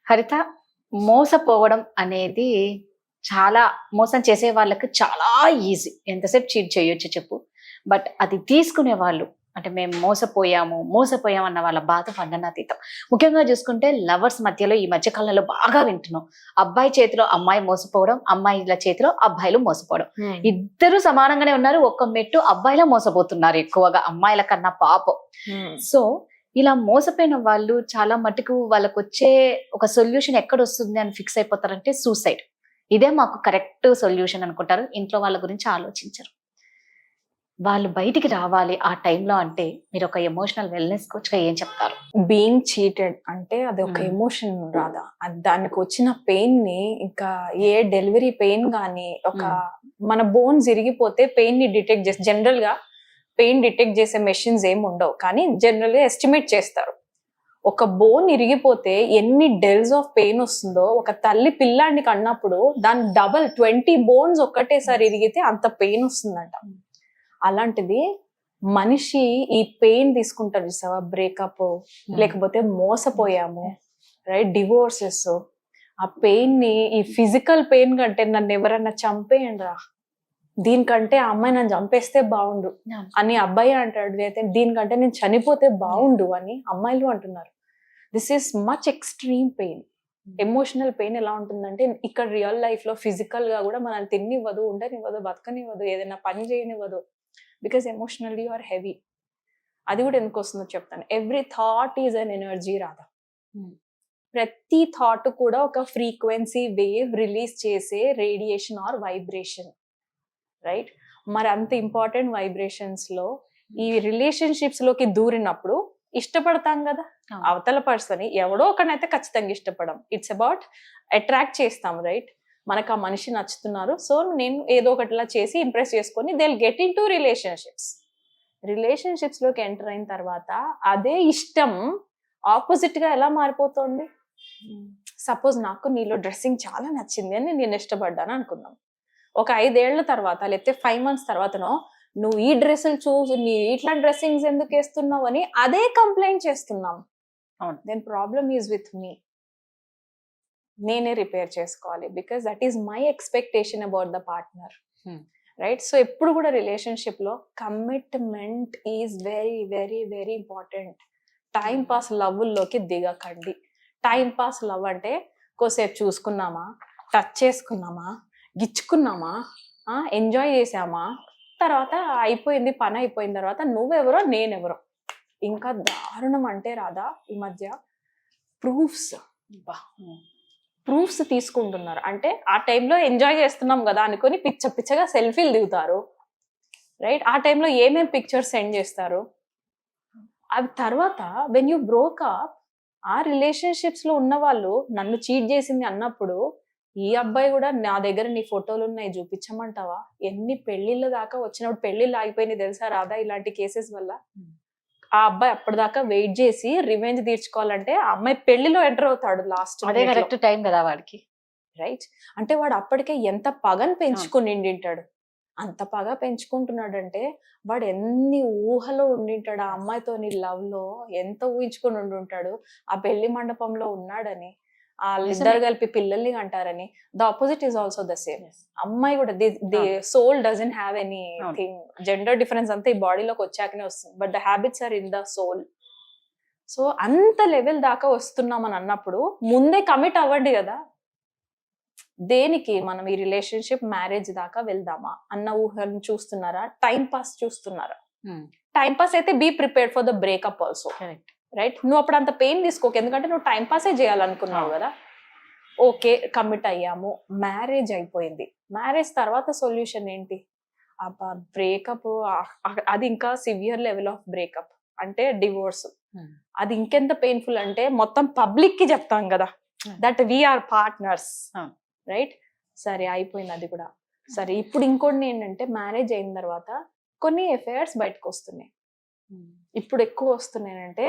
హరిత, మోసపోవడం అనేది చాలా మోసం చేసే వాళ్ళకి చాలా ఈజీ. ఎంతసేపు చీట్ చేయొచ్చు చెప్పు. బట్ అది తీసుకునే వాళ్ళు అంటే మేము మోసపోయాం అన్న వాళ్ళ బాధ వర్ణనాతీతం. ముఖ్యంగా చూసుకుంటే లవర్స్ మధ్యలో ఈ మధ్య కాలంలో బాగా వింటున్నాం. అబ్బాయి చేతిలో అమ్మాయి మోసపోవడం, అమ్మాయిల చేతిలో అబ్బాయిలు మోసపోవడం. ఇద్దరు సమానంగానే ఉన్నారు. ఒక్క మెట్టు అబ్బాయిలా మోసపోతున్నారు ఎక్కువగా అమ్మాయిల కన్నా పాపం. సో ఇలా మోసపోయిన వాళ్ళు చాలా మటుకు వాళ్ళకు వచ్చే ఒక సొల్యూషన్ ఎక్కడ వస్తుంది అని ఫిక్స్ అయిపోతారంటే సూసైడ్. ఇదే మాకు కరెక్ట్ సొల్యూషన్ అనుకుంటారు. ఇంట్లో వాళ్ళ గురించి ఆలోచించరు. వాళ్ళు బయటికి రావాలి ఆ టైంలో అంటే మీరు ఒక ఎమోషనల్ వెల్నెస్ కోచ్ గా ఏం చెప్తారు? బీయింగ్ చీటెడ్ అంటే అది ఒక ఎమోషన్ రాదా, దానికి వచ్చిన పెయిన్ ని ఇంకా ఏ డెలివరీ పెయిన్ గానీ ఒక మన బోన్స్ ఇరిగిపోతే పెయిన్ ని డిటెక్ట్ చేసి జనరల్ గా పెయిన్ డిటెక్ట్ చేసే మెషిన్స్ ఏమి ఉండవు, కానీ జనరల్ గా ఎస్టిమేట్ చేస్తారు. ఒక బోన్ ఇరిగిపోతే ఎన్ని డెల్స్ ఆఫ్ పెయిన్ వస్తుందో ఒక తల్లి పిల్లాడిని కన్నప్పుడు దాని డబల్ 20 బోన్స్ ఒక్కటేసారి ఇరిగితే అంత పెయిన్ వస్తుందంట. అలాంటిది మనిషి ఈ పెయిన్ తీసుకుంటారు చూసావా, బ్రేకప్ లేకపోతే మోసపోయాము, రైట్, డివోర్సెస్, ఆ పెయిన్ ని ఈ ఫిజికల్ పెయిన్ కంటే నన్ను ఎవరన్నా చంపేయండి రా, దీనికంటే ఆ అమ్మాయి నన్ను చంపేస్తే బాగుండు అని అబ్బాయి అంటాడు, అయితే దీనికంటే నేను చనిపోతే బాగుండు అని అమ్మాయిలు అంటున్నారు. This is much extreme pain. Emotional pain ఎలా ఉంటుందంటే ఇక్కడ రియల్ లైఫ్ లో ఫిజికల్ గా కూడా మనల్ని తిన్నివ్వదు, ఉండనివ్వదు, బతకనివ్వదు, ఏదైనా పని చేయనివ్వదు. Because emotionally you are heavy. అది కూడా ఎందుకు వస్తుందో చెప్తాను. Every thought is an energy రాదా. ప్రతి థాట్ కూడా ఒక ఫ్రీక్వెన్సీ వేవ్ రిలీజ్ చేసే రేడియేషన్ ఆర్ వైబ్రేషన్, రైట్. మరి అంత ఇంపార్టెంట్ వైబ్రేషన్స్ లో ఈ రిలేషన్షిప్స్ లోకి దూరినప్పుడు ఇష్టపడతాం కదా, అవతల పర్సన్ ఎవడో ఒకనైతే ఖచ్చితంగా ఇష్టపడం. ఇట్స్ అబౌట్ అట్రాక్ట్ చేస్తాం, రైట్. మనకు ఆ మనిషి నచ్చుతున్నారు, సో నేను ఏదో ఒకటిలా చేసి ఇంప్రెస్ చేసుకొని they will get in to relationships లోకి ఎంటర్ అయిన తర్వాత అదే ఇష్టం ఆపోజిట్ గా ఎలా మారిపోతుంది. సపోజ్ నాకు నీలో డ్రెస్సింగ్ చాలా నచ్చింది అని నేను ఇష్టపడ్డాను అనుకుందాం. ఒక 5 ఏళ్ల తర్వాత లేకపోతే 5 months తర్వాతనో నువ్వు ఈ డ్రెస్సులు చూసి నీ ఇట్లా డ్రెస్సింగ్స్ ఎందుకు వేస్తున్నావు అని అదే కంప్లైంట్ చేస్తున్నాం. Then problem is with me. నేనే రిపేర్ చేసుకోవాలి, because that is my expectation about the partner, right. So ఎప్పుడు కూడా రిలేషన్షిప్ లో commitment is very very very important. Time pass లవ్లోకి దిగకండి. టైం పాస్ లవ్ అంటే కోసేపు చూసుకున్నామా, టచ్ చేసుకున్నామా, గిచ్చుకున్నామా, ఎంజాయ్ చేసామా, తర్వాత అయిపోయింది, పని అయిపోయిన తర్వాత నువ్వెవరో నేనెవరో. ఇంకా దారుణం అంటే రాదా ఈ మధ్య ప్రూఫ్స్ తీసుకుంటున్నారు. అంటే ఆ టైంలో ఎంజాయ్ చేస్తున్నాం కదా అనుకుని పిచ్చగా సెల్ఫీలు దిగుతారు, రైట్. ఆ టైంలో ఏమేమి పిక్చర్స్ సెండ్ చేస్తారు. అవి తర్వాత వెన్ యూ బ్రోక్ అప్, ఆ రిలేషన్షిప్స్ లో ఉన్న వాళ్ళు నన్ను చీట్ చేసింది అన్నప్పుడు ఈ అబ్బాయి కూడా నా దగ్గర నీ ఫోటోలు ఉన్నాయి చూపించమంటావా. ఎన్ని పెళ్లిళ్ళ దాకా వచ్చినప్పుడు పెళ్లిళ్ళు ఆగిపోయినాయి తెలుసా రాదా ఇలాంటి కేసెస్ వల్ల. ఆ అబ్బాయి అప్పటిదాకా వెయిట్ చేసి రివెంజ్ తీర్చుకోవాలంటే ఆ అమ్మాయి పెళ్లిలో ఎంటర్ అవుతాడు లాస్ట్. అదే కరెక్ట్ టైం కదా వాడికి, రైట్. అంటే వాడు అప్పటికే ఎంత పగని పెంచుకుని ఉండింటాడు. అంత పగ పెంచుకుంటున్నాడంటే వాడు ఎన్ని ఊహలో ఉండింటాడు ఆ అమ్మాయితో లవ్ లో, ఎంత ఊహించుకొని ఉండుంటాడు. ఆ పెళ్లి మండపంలో ఉన్నాడని, ఆ ఇద్దరు కలిపి పిల్లల్ని అంటారని. The opposite is also the same. అమ్మాయి కూడా the soul doesn't have anything. Gender difference అంతా ఈ బాడీలోకి వచ్చాకనే వస్తుంది, but the habits are in the soul. So అంత లెవెల్ దాకా వస్తున్నామని అన్నప్పుడు ముందే కమిట్ అవ్వండి కదా. దేనికి మనం ఈ రిలేషన్షిప్ మ్యారేజ్ దాకా వెళ్దామా అన్న ఊహను చూస్తున్నారా, టైం పాస్ చూస్తున్నారా? టైం పాస్ అయితే be prepared for the breakup also, right. నువ్వు అప్పుడు అంత పెయిన్ తీసుకోకు, ఎందుకంటే నువ్వు టైం పాసే చేయాలనుకున్నావు కదా. ఓకే, కమిట్ అయ్యాము, మ్యారేజ్ అయిపోయింది. మ్యారేజ్ తర్వాత సొల్యూషన్ ఏంటి? అబ్బా బ్రేకప్, అది ఇంకా సివియర్ లెవెల్ ఆఫ్ బ్రేకప్ అంటే డివోర్స్. అది ఇంకెంత పెయిన్ఫుల్ అంటే మొత్తం పబ్లిక్ కి చెప్తాం కదా దట్ వీఆర్ పార్ట్నర్స్, రైట్. సరే అయిపోయింది అది కూడా. సరే ఇప్పుడు ఇంకోటి ఏంటంటే మ్యారేజ్ అయిన తర్వాత కొన్ని అఫైర్స్ బయటకు వస్తున్నాయి. ఇప్పుడు ఎక్కువ వస్తున్నాయంటే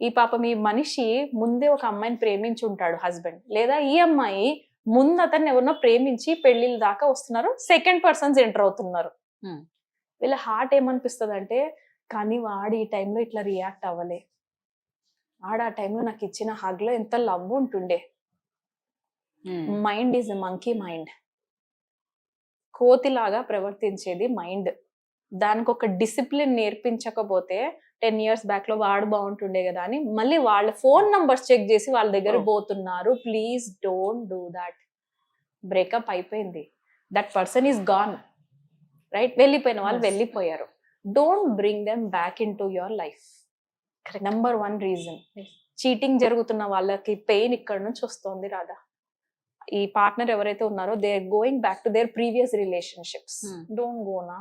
ఈ పాపం ఈ మనిషి ముందే ఒక అమ్మాయిని ప్రేమించి ఉంటాడు హస్బెండ్, లేదా ఈ అమ్మాయి ముందు అతన్ని ఎవరినో ప్రేమించి పెళ్లిళ్ళ దాకా వస్తున్నారు, సెకండ్ పర్సన్స్ ఎంటర్ అవుతున్నారు. వీళ్ళ హార్ట్ ఏమనిపిస్తుంది అంటే, కానీ వాడు ఈ టైంలో ఇట్లా రియాక్ట్ అవ్వలే, వాడు ఆ టైంలో నాకు ఇచ్చిన హగ్ లో ఎంత లవ్ ఉంటుండే, mind is a monkey mind. కోతిలాగా ప్రవర్తించేది మైండ్. దానికి ఒక డిసిప్లిన్ నేర్పించకపోతే 10 years బ్యాక్ లో వాడు బాగుంటుండే కదా అని మళ్ళీ వాళ్ళ ఫోన్ నంబర్స్ చెక్ చేసి వాళ్ళ దగ్గర పోతున్నారు. Please don't do that. Breakup అయిపోయింది, that person is gone, right? వెళ్ళిపోయిన వాళ్ళు వెళ్ళిపోయారు. Don't bring them back in to your life. Number 1 reason. Cheating జరుగుతున్న వాళ్ళకి పెయిన్ ఇక్కడ నుంచి వస్తుంది రాదా. ఈ పార్ట్నర్ ఎవరైతే ఉన్నారో they are going back to their previous relationships. Don't gonna.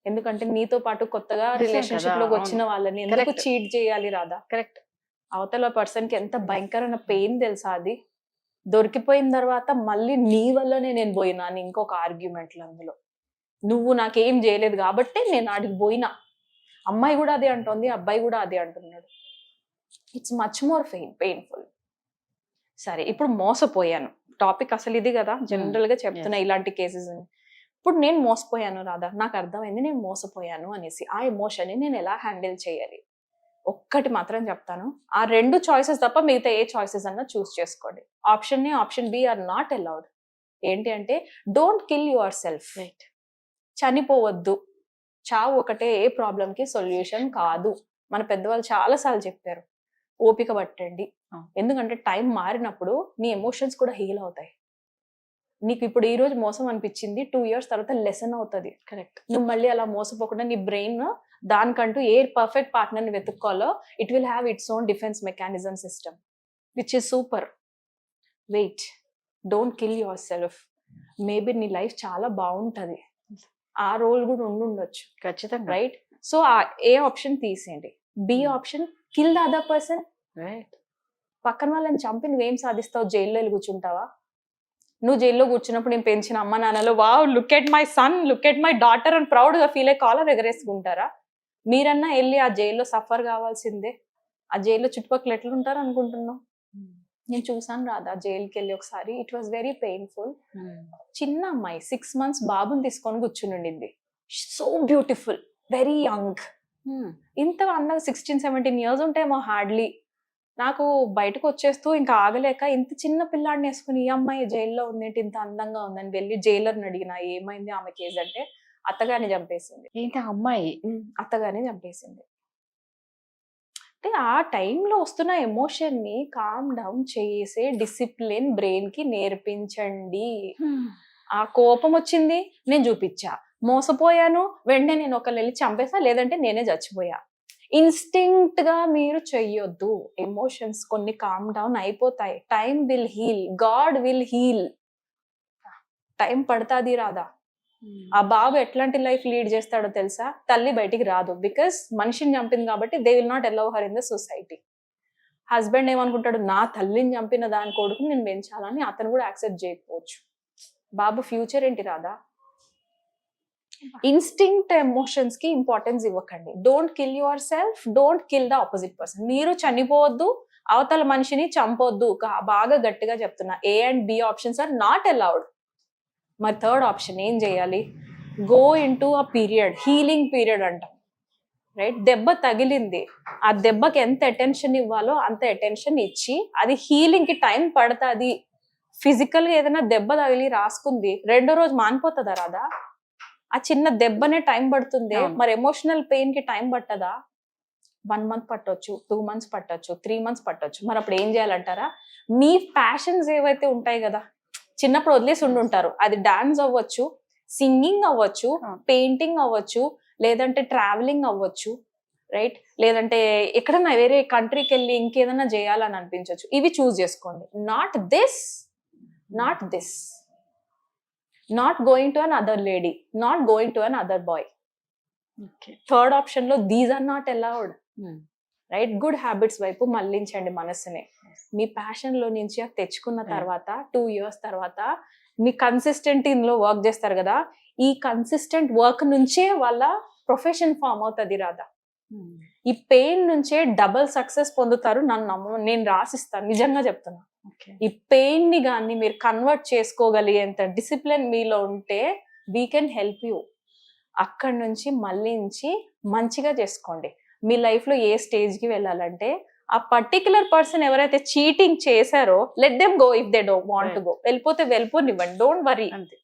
ఎందుకంటే నీతో పాటు కొత్తగా రిలేషన్షిప్ లోకి వచ్చిన వాళ్ళని ఎందుకు చీట్ చేయాలి రాదా? కరెక్ట్. అవతల పర్సన్ కి ఎంత భయంకరమైన పెయిన్ తెలుసా అది. దొరికిపోయిన తర్వాత మళ్ళీ నీ వల్లనే నేను పోయినా అని ఇంకొక ఆర్గ్యుమెంట్లు అందులో. నువ్వు నాకేం చేయలేదు కాబట్టి నేను ఆడికి పోయినా. అమ్మాయి కూడా అదే అంటోంది, అబ్బాయి కూడా అదే అంటున్నాడు. It's much more painful. సరే, ఇప్పుడు మోసపోయాను టాపిక్ అసలు ఇది కదా, జనరల్ గా చెప్తున్నా ఇలాంటి కేసెస్. ఇప్పుడు నేను మోసపోయాను రాదా, నాకు అర్థమైంది నేను మోసపోయాను అనేసి. ఆ ఎమోషన్ ని నేను ఎలా హ్యాండిల్ చేయాలి? ఒక్కటి మాత్రం చెప్తాను, ఆ 2 చాయిసెస్ తప్ప మిగతా ఏ చాయిసెస్ అన్నా చూస్ చేసుకోండి. Option A, option B are not allowed. ఏంటి అంటే, don't kill your self. Right? చనిపోవద్దు. చావు ఒకటే ఏ ప్రాబ్లం కి సొల్యూషన్ కాదు. మన పెద్దవాళ్ళు చాలా సార్లు చెప్పారు, ఓపిక పట్టండి. ఎందుకంటే టైం మారినప్పుడు నీ ఎమోషన్స్ కూడా హీల్ అవుతాయి. నీకు ఇప్పుడు ఈ రోజు మోసం అనిపించింది, 2 years తర్వాత లెసన్ అవుతుంది. కరెక్ట్? నువ్వు మళ్ళీ అలా మోసపోకుండా నీ బ్రెయిన్ దానికంటూ ఏ పర్ఫెక్ట్ పార్ట్నర్ ని వెతుక్కోవాలో it will have its own defence mechanism system, which is super. Wait, don't kill your self. Maybe నీ లైఫ్ చాలా బాగుంటది, ఆ రోల్ కూడా ఉండొచ్చు. ఖచ్చితంగా, రైట్? సో ఆ ఏ ఆప్షన్ తీసేయండి. B option, kill the other person. Right? పక్కన వాళ్ళని చంపి నువ్వేం సాధిస్తావు? జైల్లో వెళ్ళి కూర్చుంటావా? నువ్వు జైల్లో కూర్చున్నప్పుడు నేను పెంచిన అమ్మ నాన్నలు wow look at my son, look at my daughter అని ప్రౌడ్ గా ఫీల్ అయ్యి కాలర్ ఎగరేసుకుంటారా? మీరన్నా వెళ్ళి ఆ జైల్లో సఫర్ కావాల్సిందే. ఆ జైల్లో చుట్టుపక్కల ఎట్లుంటారు అనుకుంటున్నావు? నేను చూసాను రాదా జైలుకి వెళ్ళి ఒకసారి. It was very painful. చిన్న అమ్మాయి 6 months బాబుని తీసుకొని కూర్చుని, సో బ్యూటిఫుల్, వెరీ యంగ్. ఇంత అన్నది 16-17 years ఉంటాయేమో హార్డ్లీ. నాకు బయటకు వచ్చేస్తూ ఇంకా ఆగలేక, ఇంత చిన్న పిల్లాడిని వేసుకుని ఈ అమ్మాయి జైల్లో ఉంది, ఇంత అందంగా ఉందని వెళ్ళి జైలర్ని అడిగిన ఏమైంది ఆమె కేసు అంటే, అత్తగారిని చంపేసింది. ఏంటి అమ్మాయి? అత్తగారిని చంపేసింది. అంటే ఆ టైంలో వస్తున్న ఎమోషన్ ని కామ్ డౌన్ చేసే డిసిప్లిన్ బ్రెయిన్ కి నేర్పించండి. ఆ కోపం వచ్చింది, నేను చూపించా. మోసపోయాను, వెంటనే నేను ఒకరిని వెళ్ళి చంపేసా, లేదంటే నేనే చచ్చిపోయా. ఇన్స్టింక్ట్ గా మీరు చెయ్యొద్దు. ఎమోషన్స్ కొన్ని కామ్ డౌన్ అయిపోతాయి. Time will heal, God will heal. Time పడుతుంది రాదా. ఆ బాబు ఎట్లాంటి లైఫ్ లీడ్ చేస్తాడో తెలుసా? తల్లి బయటికి రాదు, బికాస్ మనిషిని చంపింది కాబట్టి they will not allow her in the society. Husband ఏమనుకుంటాడు, నా తల్లిని చంపిన దాని కొడుకు నేను పెంచాలని, అతను కూడా యాక్సెప్ట్ చేయకపోవచ్చు. బాబు ఫ్యూచర్ ఏంటి రాదా. ఇన్స్టింక్ట్ ఎమోషన్స్ కి ఇంపార్టెన్స్ ఇవ్వకండి. Don't kill your self, don't kill the opposite person. మీరు చనిపోవద్దు, అవతల మనిషిని చంపొద్దు. బాగా గట్టిగా చెప్తున్నా, A and B options are not allowed. మరి థర్డ్ ఆప్షన్ ఏం చేయాలి? Go into a period, healing period అంటాం, రైట్? దెబ్బ తగిలింది, ఆ దెబ్బకి ఎంత అటెన్షన్ ఇవ్వాలో అంత అటెన్షన్ ఇచ్చి, అది హీలింగ్ కి టైం పడుతుంది. ఫిజికల్ గా ఏదైనా దెబ్బ తగిలి రాసుకుంది, 2వ రోజు మానిపోతుందా రాదా? ఆ చిన్న దెబ్బనే టైం పడుతుంది. మరి ఎమోషనల్ పెయిన్ కి టైం పట్టదా? 1 month పట్టొచ్చు, 2 months పట్టొచ్చు, 3 months పట్టొచ్చు. మరి అప్పుడు ఏం చేయాలంటారా? మీ ప్యాషన్స్ ఏవైతే ఉంటాయి కదా, చిన్నప్పుడు వదిలేసి ఉండుంటారు, అది డాన్స్ అవ్వచ్చు, సింగింగ్ అవ్వచ్చు, పెయింటింగ్ అవ్వచ్చు, లేదంటే ట్రావెలింగ్ అవ్వచ్చు, రైట్? లేదంటే ఎక్కడన్నా వేరే కంట్రీకి వెళ్ళి ఇంకేదైనా చేయాలని అనిపించవచ్చు. ఇవి చూస్ చేసుకోండి. Not this, not this. Not going to an other lady, not going to an other boy. Third option లో these are not allowed, right? Good habits వైపు మళ్లించండి మనసుని. మీ ప్యాషన్ లో నుంచి తెచ్చుకున్న తర్వాత 2 years తర్వాత మీ కన్సిస్టెంట్ ఇందులో వర్క్ చేస్తారు కదా, ఈ కన్సిస్టెంట్ వర్క్ నుంచే వాళ్ళ ప్రొఫెషన్ ఫామ్ అవుతుంది రాదా. ఈ పెయిన్ నుంచే డబుల్ సక్సెస్ పొందుతారు. నేను రాసిస్తాను, నిజంగా చెప్తున్నా. ఈ పెయిన్ ని కానీ మీరు కన్వర్ట్ చేసుకోగలిగేంత డిసిప్లిన్ మీలో ఉంటే వీ కెన్ హెల్ప్ యూ. అక్కడి నుంచి మళ్ళించి మంచిగా చేసుకోండి. మీ లైఫ్ లో ఏ స్టేజ్ కి వెళ్ళాలంటే ఆ పర్టికులర్ పర్సన్ ఎవరైతే చీటింగ్ చేశారో let them go if they don't want to go. వెళ్ళిపోతే వెళ్ళిపోనివ్వండి, డోంట్ వరీ. అంతే.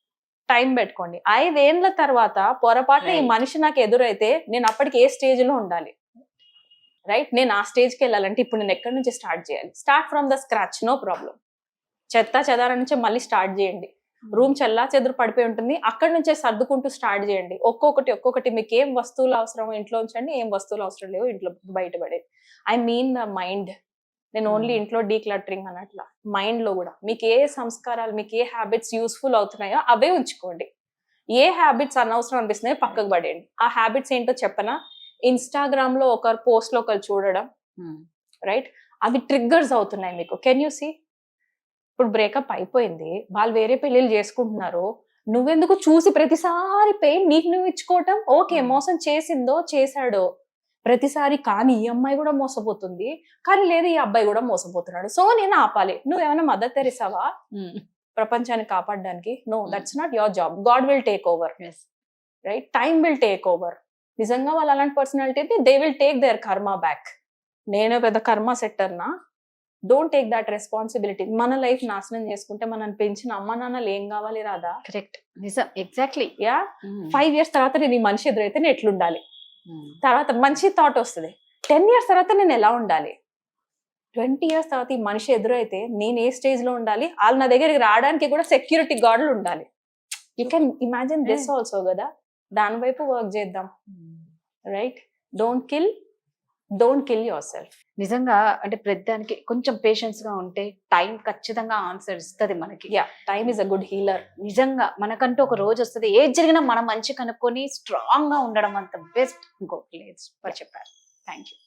టైం పెట్టుకోండి. 5 ఏళ్ల తర్వాత పొరపాటున ఈ Right. మనిషి నాకు ఎదురైతే నేను అప్పటికి ఏ స్టేజ్ లో ఉండాలి, రైట్? నేను ఆ స్టేజ్కి వెళ్ళాలంటే ఇప్పుడు నేను ఎక్కడి నుంచి స్టార్ట్ చేయాలి? Start from the scratch, no problem. చెత్త చెదారం నుంచి మళ్ళీ స్టార్ట్ చేయండి. రూమ్ చెల్లా చెదురు పడిపోయి ఉంటుంది, అక్కడి నుంచే సర్దుకుంటూ స్టార్ట్ చేయండి. ఒక్కొక్కటి మీకు ఏం వస్తువులు అవసరమో ఇంట్లో ఉంచండి, ఏం వస్తువులు అవసరం లేవో ఇంట్లో బయటపడేది. I mean the mind. నేను ఓన్లీ ఇంట్లో డీక్లటరింగ్ అన్నట్ల, మైండ్ లో కూడా మీకు ఏ సంస్కారాలు, మీకు ఏ హ్యాబిట్స్ యూస్ఫుల్ అవుతున్నాయో అవే ఉంచుకోండి. ఏ హ్యాబిట్స్ అనవసరం అనిపిస్తున్నాయో పక్కకు పడేయండి. ఆ హ్యాబిట్స్ ఏంటో చెప్పనా? ఇన్స్టాగ్రామ్ లో ఒకరు పోస్ట్ లో ఒకరు చూడడం, రైట్? అవి ట్రిగ్గర్స్ అవుతున్నాయి మీకు. Can you see? ఇప్పుడు బ్రేకప్ అయిపోయింది, వాళ్ళు వేరే పెళ్లిళ్ళు చేసుకుంటున్నారు, నువ్వెందుకు చూసి ప్రతిసారి పెయిన్ నీకు నువ్వు ఇచ్చుకోవటం? ఓకే, మోసం చేసిందో చేశాడో ప్రతిసారి, కానీ ఈ అమ్మాయి కూడా మోసపోతుంది, కానీ లేదు ఈ అబ్బాయి కూడా మోసపోతున్నాడు, సో నేను ఆపాలి. నువ్వేమైనా మదర్ తెరిసావా ప్రపంచాన్ని కాపాడడానికి? No, that's not your job. God will take over, right? Time will take over. నిజంగా వాళ్ళు అలాంటి పర్సనాలిటీ అయితే they will take their karma back. నేను పెద్ద కర్మా సెట్టర్నా? Don't take that responsibility. మన లైఫ్ నాశనం చేసుకుంటే మనల్ని పెంచిన అమ్మ నాన్నలు ఏం కావాలి రాదా? కరెక్ట్, నిజం, ఎగ్జాక్ట్లీ. యా, 5 years తర్వాత నేను ఈ మనిషి ఎదురైతే నేను ఎట్లుండాలి? తర్వాత మంచి థాట్ వస్తుంది. 10 years తర్వాత నేను ఎలా ఉండాలి? 20 years తర్వాత ఈ మనిషి ఎదురైతే నేను ఏ స్టేజ్ లో ఉండాలి? వాళ్ళు నా దగ్గరికి రావడానికి కూడా సెక్యూరిటీ గార్డులు ఉండాలి. You can imagine this also కదా. దాని వైపు వర్క్ చేద్దాం, right? Don't kill your self. నిజంగా అంటే ప్రతిదానికి కొంచెం పేషెన్స్ గా ఉంటే టైం ఖచ్చితంగా ఆన్సర్ ఇస్తుంది మనకి. Yeah, time is a good healer. నిజంగా మనకంటూ ఒక రోజు వస్తుంది, ఏది జరిగినా మనం మంచి కనుక్కొని స్ట్రాంగ్ గా ఉండడం అంత బెస్ట్ ఇంకొకటి లేదు. చెప్పారు. Thank you.